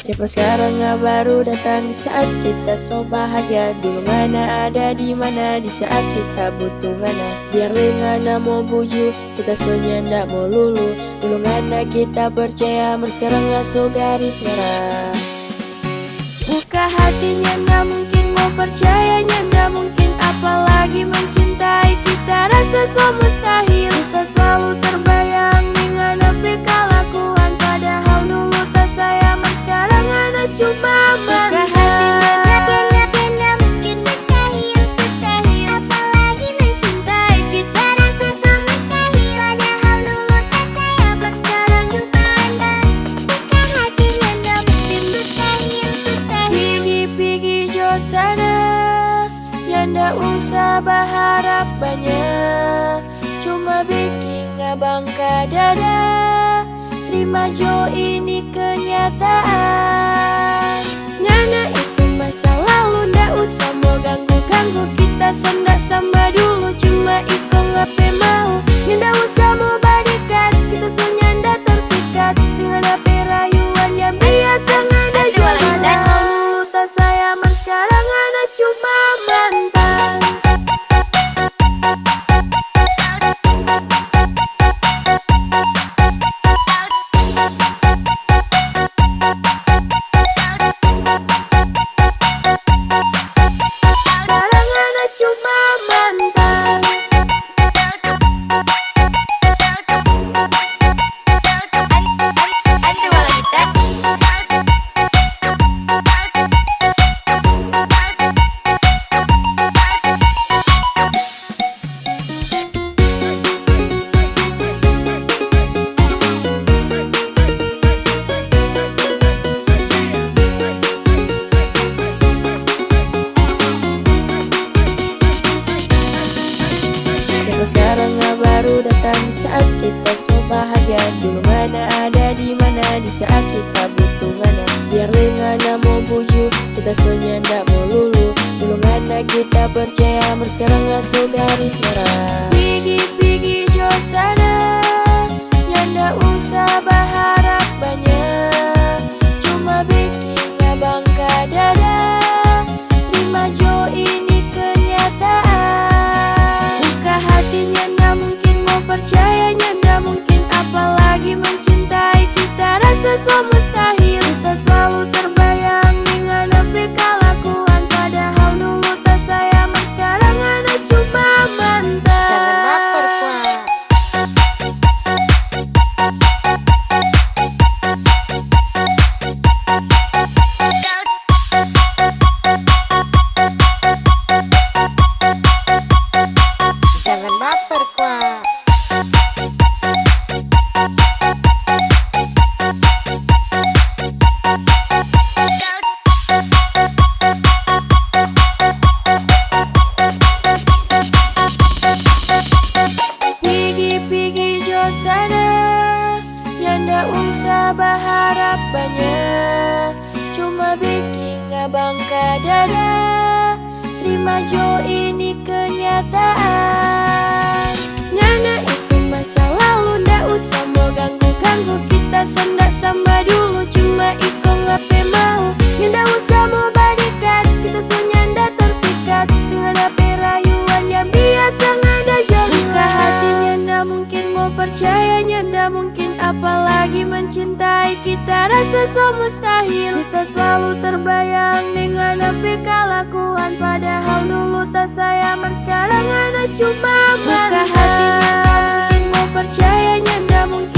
Siapa sekarang baru datang di saat kita so bahagia. Dulu mana ada di mana di saat kita butuh mana. Biar ngana mau buju kita so nyanda mau lulu. Dulu ngana kita percaya sekarang so garis merah. Buka hatinya nggak mungkin mau percayanya nggak mungkin. Apalagi mencintai kita rasa so mustahil. Kita selalu terbayang dengan apa kelakuan. Padahal dulu tak sayang sekarang ada cuma mantan. Sana nggak usah berharap banyak, cuma bikin bangka dada. Terima jo ini kenyataan. Ngana itu masa lalu, nggak usah mau ganggu-ganggu. Kita sendak sama dulu, cuma iko ngape mau. Nggak usah mau balikan, kita so nyanda terpikat dengan apa rayuan yang biasa ngana jual. Padahal tak sayang sekarang ada cuma mantan. Sekarang ada cuma mantan. Sekarang baru datang di saat kita so bahagia. Dulu mana ada di mana di saat kita butuh mana. Biar ngana mau buju kita so nyanda mau lulu. Dulu mana kita percaya sekarang so garis merah. Pigi jo sana nyanda usah berharap banyak, cuma bikin bangka dada. Terima jo ini kenyataan. Buka hatinya nggak mungkin mau percayanya nggak mungkin. Apalagi mencintai kita rasa so mustahil. Kita selalu terbayang dengan apa kelakuan. Padahal dulu tak sayang sekarang ada cuma mantan. Jangan baper kuat. Jangan baper kuat. Pigi jo sana nyanda usah berharap banyak, cuma bikin bangka dada. Terima jo ini kenyataan. Ngana itu masa lalu, nggak usah mau ganggu-ganggu. Kita sendak sama dulu, cuma iko ngape mau. Nggak usah mau balikan, kita so nyanda terpikat dengan apa rayuan yang biasa ngada jalan. Buka hatinya nggak mungkin mau percayanya nggak mungkin. Apalagi mencintai kita rasa so mustahil. Kita selalu terbayang dengan apa kelakuan. Padahal dulu tak sayang sekarang ada cuma mantan. Buka hatinya nggak mungkin mau percayanya nggak mungkin.